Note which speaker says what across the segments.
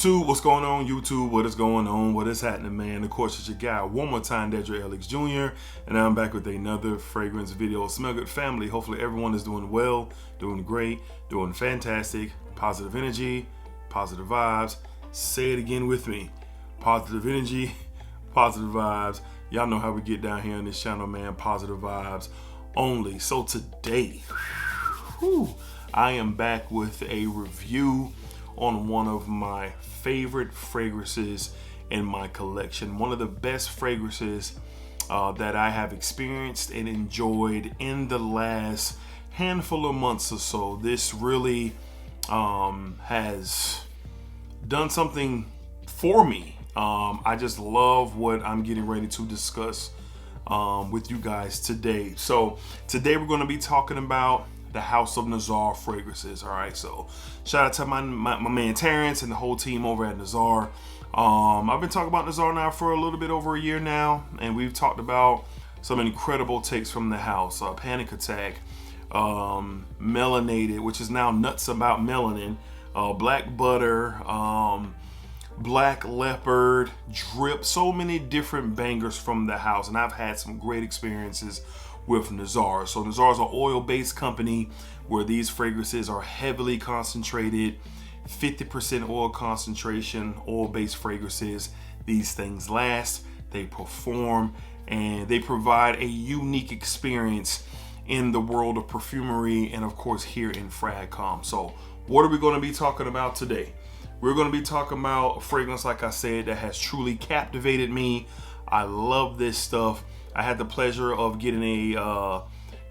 Speaker 1: YouTube, what's going on? YouTube, what is going on? What is happening, man? Of course, it's your guy, one more time, DEDRICKHICKSJR, and I'm back with another fragrance video. Smell good, family. Hopefully everyone is doing well, doing great, doing fantastic. Positive energy, positive vibes. Say it again with me. Positive energy, positive vibes. Y'all know how we get down here on this channel, man. Positive vibes only. So today, I am back with a review on one of my favorite fragrances in my collection. One of the best fragrances that I have experienced and enjoyed in the last handful of months or so. This really has done something for me. I just love what I'm getting ready to discuss with you guys today. So today we're going to be talking about the House of Nazar fragrances. All right, so shout out to my man Terrence and the whole team over at Nazar. I've been talking about Nazar now for a little bit over a year now, and we've talked about some incredible takes from the house. Panic Attack, Melanated, which is now Nuts About Melanin, Black Butter, Black Leopard, Drip, so many different bangers from the house, and I've had some great experiences with Nazar. So Nazar is an oil-based company where these fragrances are heavily concentrated, 50% oil concentration, oil-based fragrances. These things last, they perform, and they provide a unique experience in the world of perfumery and of course here in FragCom. So what are we going to be talking about today? We're going to be talking about a fragrance, like I said, that has truly captivated me. I love this stuff. I had the pleasure of getting a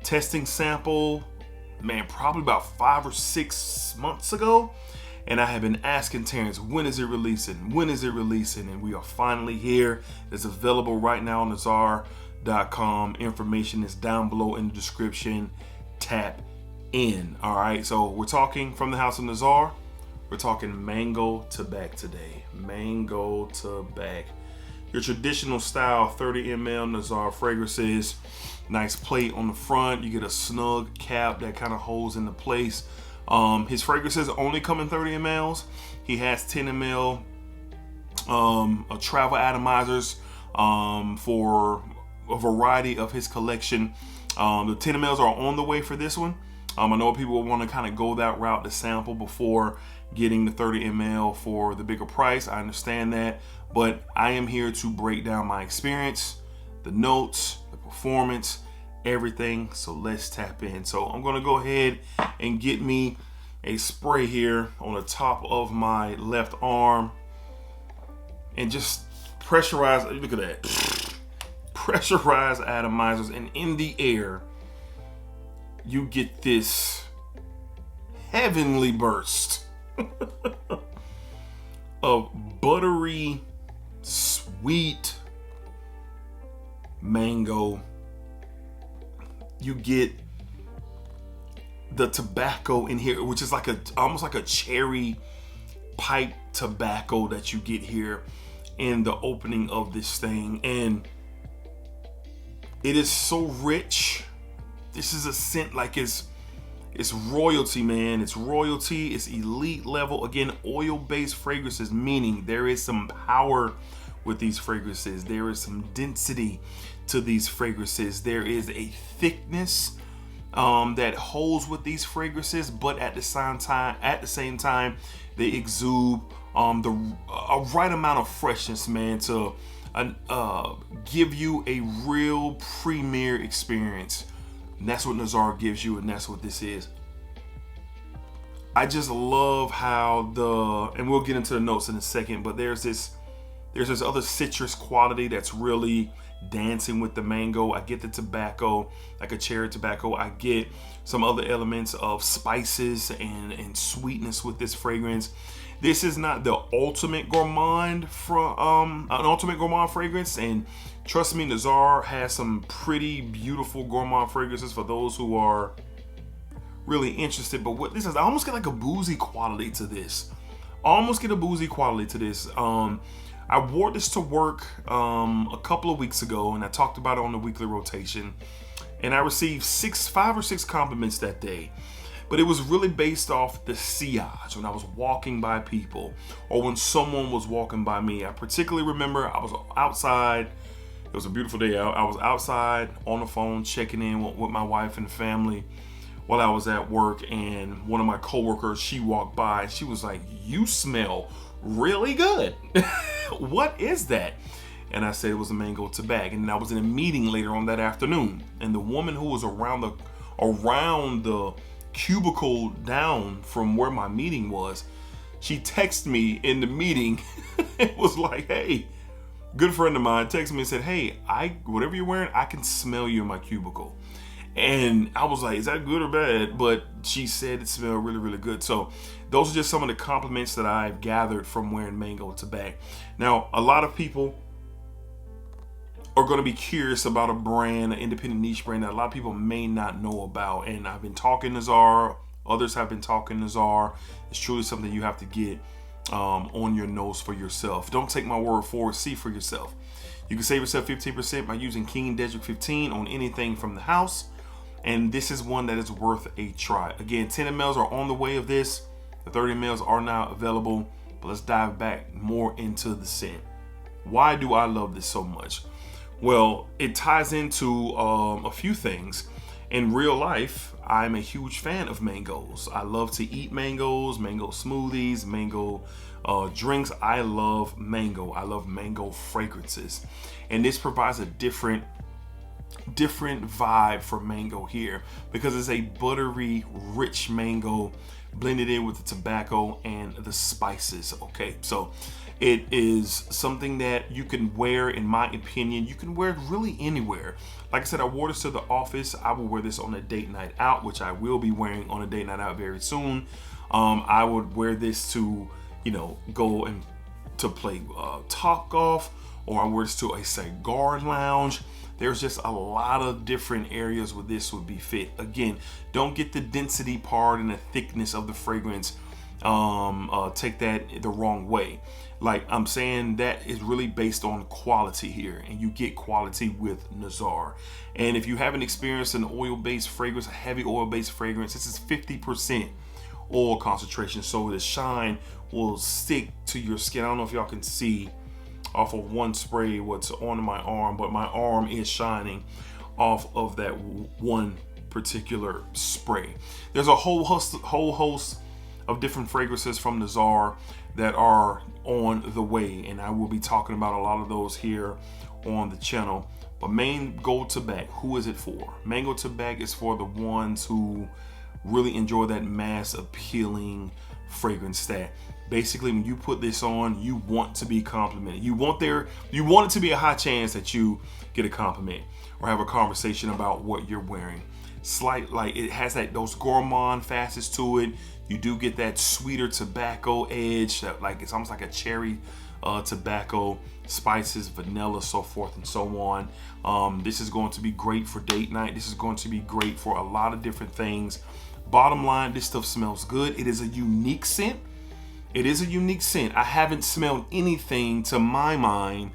Speaker 1: testing sample, man, probably about 5 or 6 months ago. And I have been asking Terrence, when is it releasing? When is it releasing? And we are finally here. It's available right now on Nazar.com. Information is down below in the description. Tap in. All right, so we're talking from the House of Nazar. We're talking Mango Tabac today. Mango Tabac. Your traditional style 30 ml Nazar fragrances. Nice plate on the front. You get a snug cap that kind of holds into place. His fragrances only come in 30 mLs. He has 10 ml travel atomizers for a variety of his collection. The 10 mLs are on the way for this one. I know people want to kind of go that route to sample before getting the 30 ml for the bigger price. I understand that, but I am here to break down my experience, the notes, the performance, everything. So let's tap in. So I'm going to go ahead and get me a spray here on the top of my left arm and just pressurize. Look at that. Pressurize atomizers, and in the air you get this heavenly burst of buttery, sweet mango. You get the tobacco in here, which is like almost like a cherry pipe tobacco that you get here in the opening of this thing, and it is so rich. This is a scent like it's royalty, man. It's royalty. It's elite level. Again, oil-based fragrances, meaning there is some power with these fragrances. There is some density to these fragrances. There is a thickness that holds with these fragrances, but at the same time, they exude a right amount of freshness, man, to give you a real premier experience. And that's what Nazar gives you, and that's what this is. I just love how and we'll get into the notes in a second, but there's this other citrus quality that's really dancing with the mango. I get the tobacco, like a cherry tobacco. I get some other elements of spices and sweetness with this fragrance. This is not the ultimate gourmand from an ultimate gourmand fragrance, and trust me, Nazar has some pretty beautiful gourmand fragrances for those who are really interested. But what this is, I almost get like a boozy quality to this. I wore this to work a couple of weeks ago, and I talked about it on the weekly rotation, and I received 5 or 6 compliments that day. but it was really based off the sillage when I was walking by people or when someone was walking by me. I particularly remember I was outside. It was a beautiful day out. I was outside on the phone checking in with my wife and family while I was at work, and one of my coworkers, she walked by. She was like, "You smell really good." "What is that?" And I said it was a mango Tabac. And then I was in a meeting later on that afternoon, and the woman who was around the cubicle down from where my meeting was, she texted me in the meeting. It was like, "Hey," good friend of mine texted me and said, "Hey, whatever you're wearing, I can smell you in my cubicle." And I was like, "Is that good or bad?" But she said it smelled really, really good. So those are just some of the compliments that I've gathered from wearing mango Tabac. Now, a lot of people are going to be curious about a brand, an independent niche brand that a lot of people may not know about. And I've been talking Nazar. Others have been talking Nazar. It's truly something you have to get on your nose for yourself. Don't take my word for it. See for yourself. You can save yourself 15% by using King Dedrick 15 on anything from the house. And this is one that is worth a try. Again, 10 mLs are on the way of this. The 30 mLs are now available. But let's dive back more into the scent. Why do I love this so much? Well, it ties into a few things. In real life, I'm a huge fan of mangoes. I love to eat mangoes, mango smoothies, mango drinks. I love mango. I love mango fragrances. And this provides a different vibe for mango here because it's a buttery, rich mango blended in with the tobacco and the spices. Okay, so it is something that you can wear, in my opinion. You can wear it really anywhere. Like I said, I wore this to the office. I will wear this on a date night out, which I will be wearing on a date night out very soon. I would wear this to, go and to play Top Golf, or I wear this to a cigar lounge. There's just a lot of different areas where this would be fit. Again, don't get the density part and the thickness of the fragrance. Take that the wrong way. Like I'm saying, that is really based on quality here, and you get quality with Nazar. And if you haven't experienced an oil-based fragrance, a heavy oil-based fragrance, this is 50% oil concentration, so the shine will stick to your skin. I don't know if y'all can see off of one spray what's on my arm, but my arm is shining off of that one particular spray. There's a whole host of different fragrances from Nazar that are on the way, and I will be talking about a lot of those here on the channel. But Mango Tabac, who is it for? Mango Tabac is for the ones who really enjoy that mass appealing fragrance that basically when you put this on, you want to be complimented. You want it to be a high chance that you get a compliment or have a conversation about what you're wearing. Like it has those gourmand facets to it. You do get that sweeter tobacco edge, that it's almost like a cherry tobacco, spices, vanilla, so forth and so on. This is going to be great for date night. This is going to be great for a lot of different things. Bottom line, this stuff smells good. It is a unique scent. It is a unique scent. I haven't smelled anything to my mind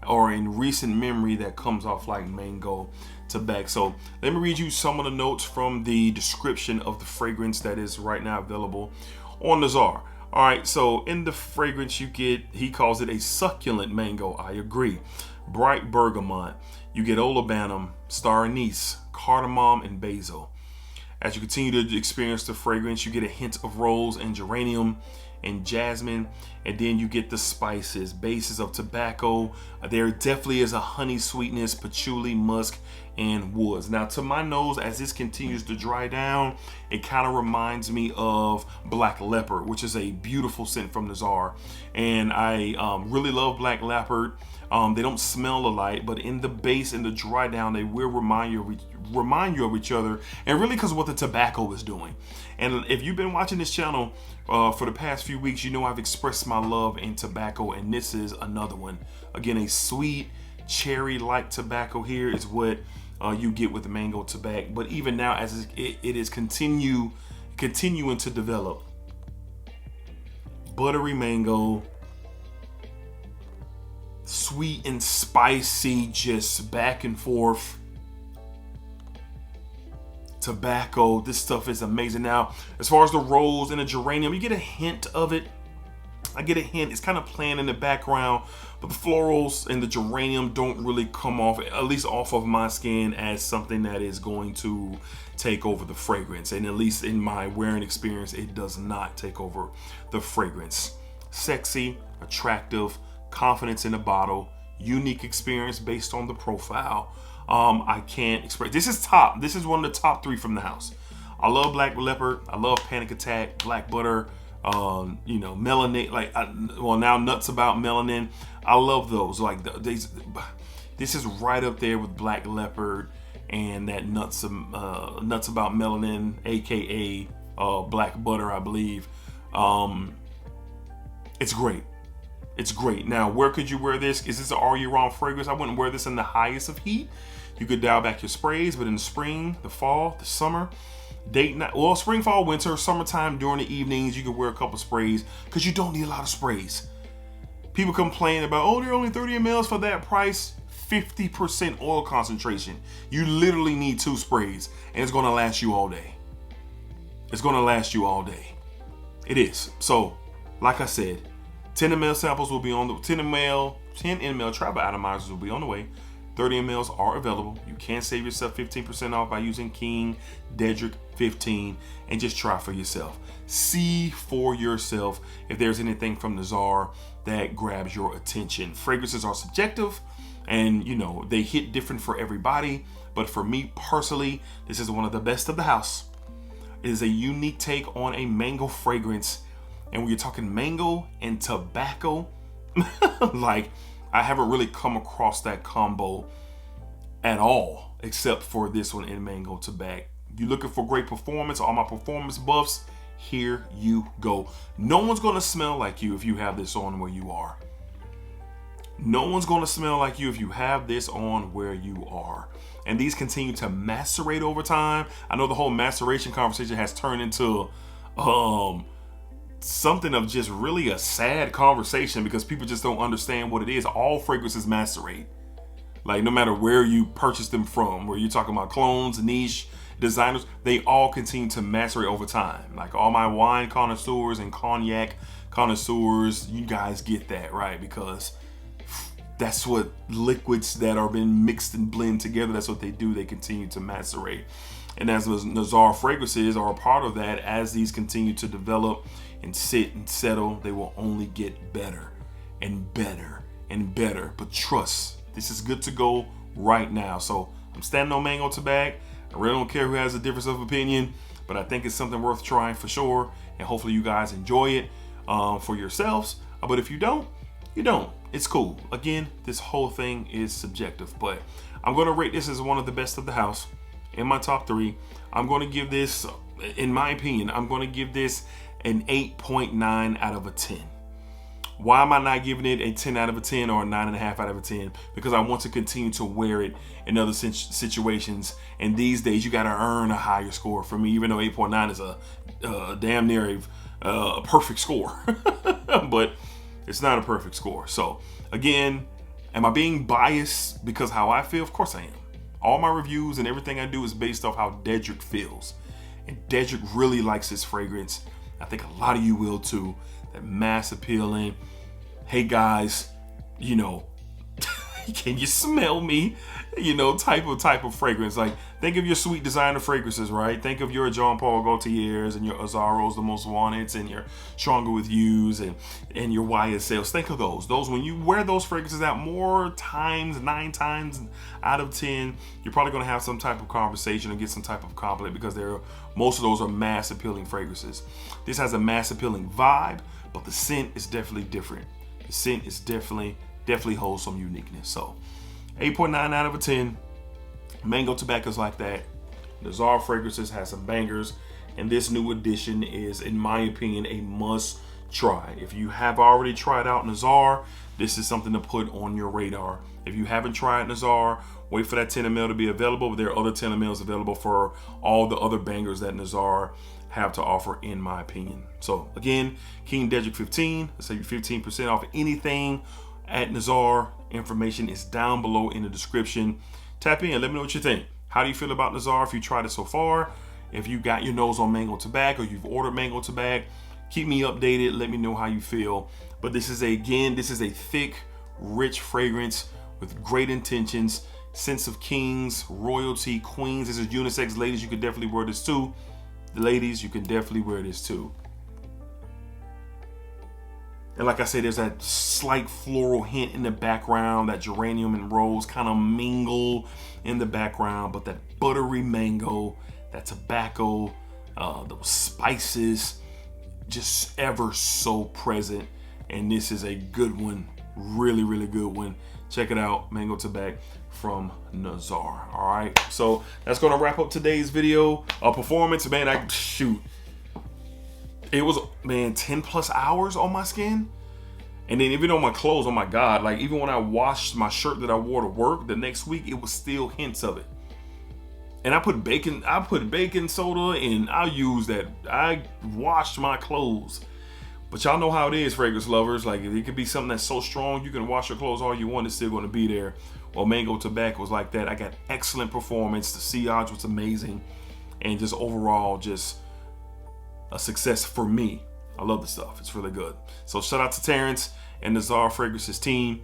Speaker 1: or in recent memory that comes off like Mango Tabac. So let me read you some of the notes from the description of the fragrance that is right now available on Nazar. All right, so in the fragrance you get, he calls it a succulent mango. I agree. Bright bergamot. You get olibanum, star anise, cardamom, and basil. As you continue to experience the fragrance, you get a hint of rose and geranium and jasmine, and then you get the spices, bases of tobacco. There definitely is a honey sweetness, patchouli, musk, and woods. Now to my nose, as this continues to dry down, it kind of reminds me of Black Leopard, which is a beautiful scent from Nazar, and I really love Black Leopard. They don't smell alike, but in the base, in the dry down, they will remind you of each other, and really because of what the tobacco is doing. And if you've been watching this channel for the past few weeks, you know I've expressed my love in tobacco, and this is another one. Again, a sweet cherry-like tobacco here is what you get with the Mango Tabac. But even now, as it is continuing to develop, buttery mango, sweet and spicy, just back and forth. tobacco. This stuff is amazing. Now, as far as the rose and the geranium, you get a hint of it. I get a hint. It's kind of playing in the background, but the florals and the geranium don't really come off, at least off of my skin, as something that is going to take over the fragrance. And at least in my wearing experience, it does not take over the fragrance. Sexy, attractive, confidence in the bottle, unique experience based on the profile. I can't express. This is one of the top 3 from the house. I love Black Leopard. I love Panic Attack, Black Butter. Melanin, now Nuts About Melanin. I love those. This is right up there with Black Leopard and that Nuts About Melanin, aka Black Butter, I believe. It's great. It's great. Now, where could you wear this? Is this an all year round fragrance? I wouldn't wear this in the highest of heat. You could dial back your sprays, but in the spring, the fall, the summer, date night, well, spring, fall, winter, summertime, during the evenings, you could wear a couple sprays because you don't need a lot of sprays. People complain about, oh, they're only 30 mLs for that price. 50% oil concentration. You literally need 2 sprays, and it's gonna last you all day. It's gonna last you all day. It is. So, like I said, 10 ml samples will be on the 10 ml travel atomizers will be on the way. 30 mLs are available. You can save yourself 15% off by using King Dedrick 15 and just try for yourself. See for yourself if there's anything from Nazar that grabs your attention. Fragrances are subjective and they hit different for everybody. But for me personally, this is one of the best of the house. It is a unique take on a mango fragrance. And when you're talking mango and tobacco, I haven't really come across that combo at all, except for this one in mango tobacco. You're looking for great performance, all my performance buffs, here you go. No one's gonna smell like you if you have this on where you are. No one's gonna smell like you if you have this on where you are. And these continue to macerate over time. I know the whole maceration conversation has turned into something of just really a sad conversation because people just don't understand what it is. All fragrances macerate. No matter where you purchase them from, where you're talking about clones, niche, designers, they all continue to macerate over time. All my wine connoisseurs and cognac connoisseurs, you guys get that, right? Because that's what liquids that are being mixed and blend together, that's what they do. They continue to macerate. And as Nazar fragrances are a part of that, as these continue to develop and sit and settle, they will only get better and better and better. But trust, this is good to go right now. So I'm standing on mango tobacco. I really don't care who has a difference of opinion, but I think it's something worth trying for sure. And hopefully you guys enjoy it for yourselves. But if you don't, you don't. It's cool. Again, this whole thing is subjective, but I'm going to rate this as one of the best of the house in my top 3. I'm going to give this, in my opinion, I'm going to give this an 8.9 out of a 10. Why am I not giving it a 10 out of a 10 or a 9.5 out of a 10? Because I want to continue to wear it in other situations. And these days, you got to earn a higher score for me, even though 8.9 is a damn near a perfect score. But it's not a perfect score. So again, am I being biased because how I feel? Of course I am. All my reviews and everything I do is based off how Dedrick feels. And Dedrick really likes this fragrance. I think a lot of you will too. That mass appealing, hey guys, can you smell me? Type of fragrance. Think of your sweet designer fragrances, right? Think of your Jean Paul Gaultier's and your Azzaros, the most wanted, and your Stronger with Yous and your YSLs. Think of those. When you wear those fragrances out more times, 9 times out of 10, you're probably going to have some type of conversation or get some type of compliment because most of those are mass appealing fragrances. This has a mass appealing vibe, but the scent is definitely different. The scent is definitely holds some uniqueness. So 8.9 out of a 10. Mango tobaccos like that. Nazar fragrances has some bangers, and this new edition is, in my opinion, a must try. If you have already tried out Nazar, this is something to put on your radar. If you haven't tried Nazar, wait for that 10 ml to be available. There are other 10 mls available for all the other bangers that Nazar have to offer, in my opinion. So again, King Dedrick 15. Let's say you 15% off anything at Nazar. Information is down below in the description. Tap in, let me know what you think. How do you feel about Nazar if you tried it so far? If you got your nose on mango tobacco, or you've ordered mango tobacco, keep me updated. Let me know how you feel. But this is a thick, rich fragrance with great intentions, sense of kings, royalty, queens. This is unisex. Ladies, you could definitely wear this too. The ladies, you can definitely wear this too. And like I said, there's that slight floral hint in the background, that geranium and rose kind of mingle in the background, but that buttery mango, that tobacco, those spices, just ever so present. And this is a good one, really, really good one. Check it out, mango tobacco from Nazar. All right, so that's gonna wrap up today's video. Performance, man, it was, man, 10 plus hours on my skin. And then even on my clothes, oh my God, like even when I washed my shirt that I wore to work the next week, it was still hints of it. And I put baking soda, and I used that. I washed my clothes. But y'all know how it is, fragrance lovers. Like, it could be something that's so strong, you can wash your clothes all you want, it's still gonna be there. Well, mango tobacco was like that. I got excellent performance. The sillage was amazing. And just overall, just a success for me. I love the stuff. It's really good. So shout out to Terrence and the Nazar Fragrances team.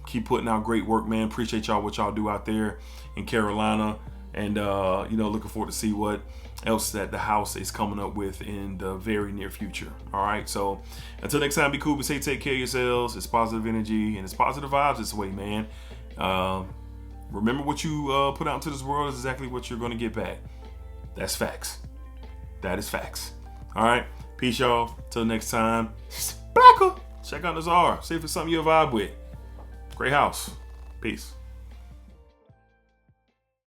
Speaker 1: Keep putting out great work, man. Appreciate y'all, what y'all do out there in Carolina. And, looking forward to see what else that the house is coming up with in the very near future. All right. So until next time, be cool, but say take care of yourselves. It's positive energy and it's positive vibes this way, man. Remember, what you put out into this world is exactly what you're going to get back. That's facts. That is facts. All right. Peace, y'all. Till next time. Check out Nazar. See if it's something you'll vibe with. Great house. Peace.